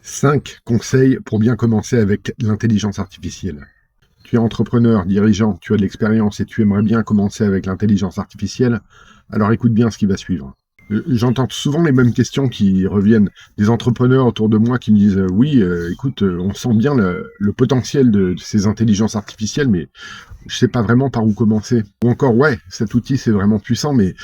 5 conseils pour bien commencer avec l'intelligence artificielle. Tu es entrepreneur, dirigeant, tu as de l'expérience et tu aimerais bien commencer avec l'intelligence artificielle, alors écoute bien ce qui va suivre. J'entends souvent les mêmes questions qui reviennent des entrepreneurs autour de moi qui me disent oui, écoute, on sent bien le potentiel de ces intelligences artificielles, mais je sais pas vraiment par où commencer. Ou encore, ouais, cet outil c'est vraiment puissant, mais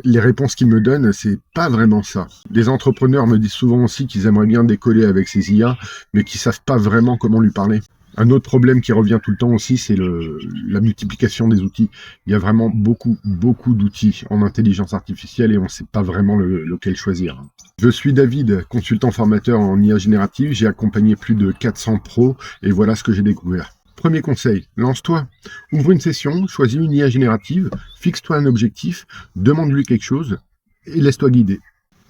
les réponses qu'ils me donnent, c'est pas vraiment ça. Des entrepreneurs me disent souvent aussi qu'ils aimeraient bien décoller avec ces IA, mais qu'ils savent pas vraiment comment lui parler. Un autre problème qui revient tout le temps aussi, c'est la multiplication des outils. Il y a vraiment beaucoup d'outils en intelligence artificielle et on ne sait pas vraiment lequel choisir. Je suis David, consultant formateur en IA générative. J'ai accompagné plus de 400 pros et voilà ce que j'ai découvert. Premier conseil, lance-toi. Ouvre une session, choisis une IA générative, fixe-toi un objectif, demande-lui quelque chose et laisse-toi guider.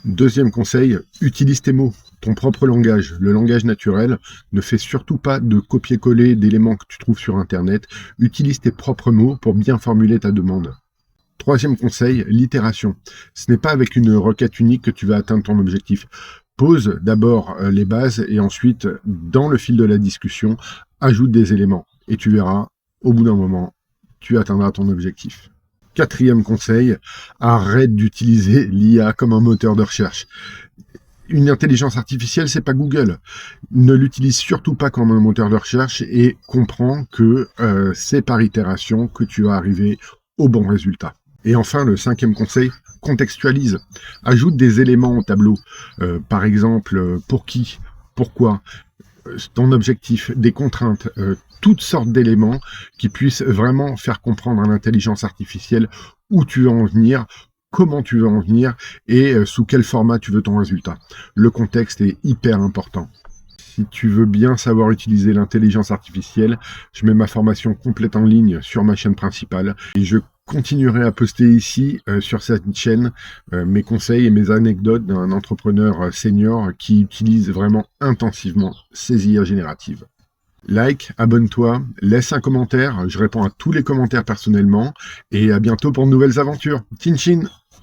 Deuxième conseil, utilise tes mots, ton propre langage, le langage naturel. Ne fais surtout pas de copier-coller d'éléments que tu trouves sur Internet. Utilise tes propres mots pour bien formuler ta demande. Troisième conseil, l'itération. Ce n'est pas avec une requête unique que tu vas atteindre ton objectif. Pose d'abord les bases et ensuite, dans le fil de la discussion, ajoute des éléments. Et tu verras, au bout d'un moment, tu atteindras ton objectif. Quatrième conseil, arrête d'utiliser l'IA comme un moteur de recherche. Une intelligence artificielle, c'est pas Google. Ne l'utilise surtout pas comme un moteur de recherche et comprends que c'est par itération que tu vas arriver au bon résultat. Et enfin, le cinquième conseil, contextualise. Ajoute des éléments au tableau. Par exemple, pour qui, pourquoi, ton objectif, des contraintes, toutes sortes d'éléments qui puissent vraiment faire comprendre à l'intelligence artificielle où tu veux en venir, comment tu veux en venir et sous quel format tu veux ton résultat. Le contexte est hyper important. Si tu veux bien savoir utiliser l'intelligence artificielle, je mets ma formation complète en ligne sur ma chaîne principale et je continuerai à poster ici sur cette chaîne mes conseils et mes anecdotes d'un entrepreneur senior qui utilise vraiment intensivement ces IA génératives. Like, abonne-toi, laisse un commentaire, je réponds à tous les commentaires personnellement et à bientôt pour de nouvelles aventures. Chin chin!